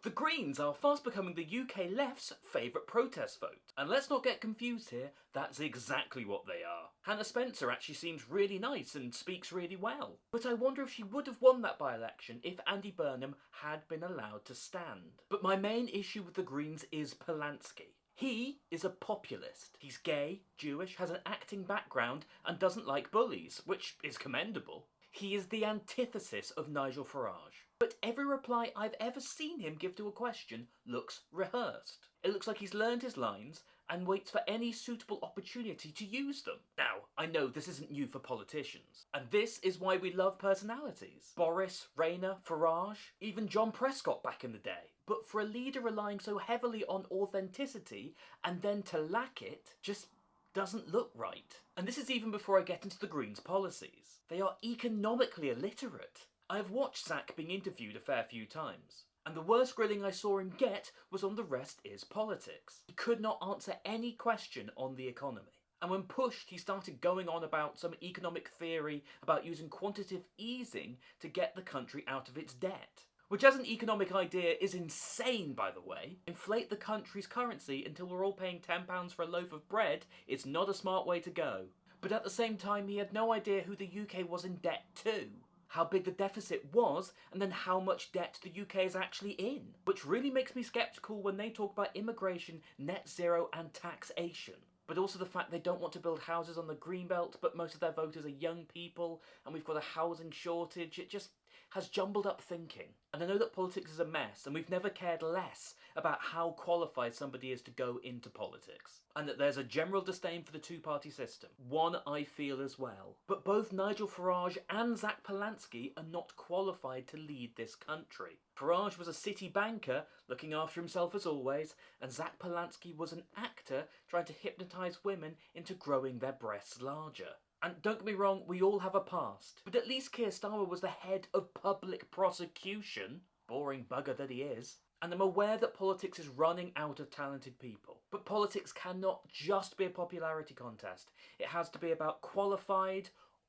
The Greens are fast becoming the UK left's favourite protest vote. And let's not get confused here, that's exactly what they are. Hannah Spencer actually seems really nice and speaks really well. But I wonder if she would have won that by-election if Andy Burnham had been allowed to stand. But my main issue with the Greens is Polanski. He is a populist. He's gay, Jewish, has an acting background and doesn't like bullies, which is commendable. He is the antithesis of Nigel Farage. But every reply I've ever seen him give to a question looks rehearsed. It looks like he's learned his lines and waits for any suitable opportunity to use them. Now, I know this isn't new for politicians, and this is why we love personalities. Boris, Rayner, Farage, even John Prescott back in the day. But for a leader relying so heavily on authenticity and then to lack it, just doesn't look right. And this is even before I get into the Greens' policies. They are economically illiterate. I have watched Zak being interviewed a fair few times, and the worst grilling I saw him get was on the rest is politics. He could not answer any question on the economy. And when pushed, he started going on about some economic theory about using quantitative easing to get the country out of its debt. Which as an economic idea is insane, by the way. Inflate the country's currency until we're all paying £10 for a loaf of bread is not a smart way to go. But at the same time, he had no idea who the UK was in debt to, how big the deficit was, and then how much debt the UK is actually in. Which really makes me sceptical when they talk about immigration, net zero and taxation. But also the fact they don't want to build houses on the Greenbelt, but most of their voters are young people, and we've got a housing shortage. It just has jumbled up thinking. And I know that politics is a mess, and we've never cared less about how qualified somebody is to go into politics. And that there's a general disdain for the two-party system. One I feel as well. But both Nigel Farage and Zak Polanski are not qualified to lead this country. Farage was a city banker, looking after himself as always, and Zak Polanski was an actor trying to hypnotise women into growing their breasts larger. And don't get me wrong, we all have a past. But at least Keir Starmer was the head of public prosecution. Boring bugger that he is. And I'm aware that politics is running out of talented people. But politics cannot just be a popularity contest. It has to be about qualified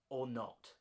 or not.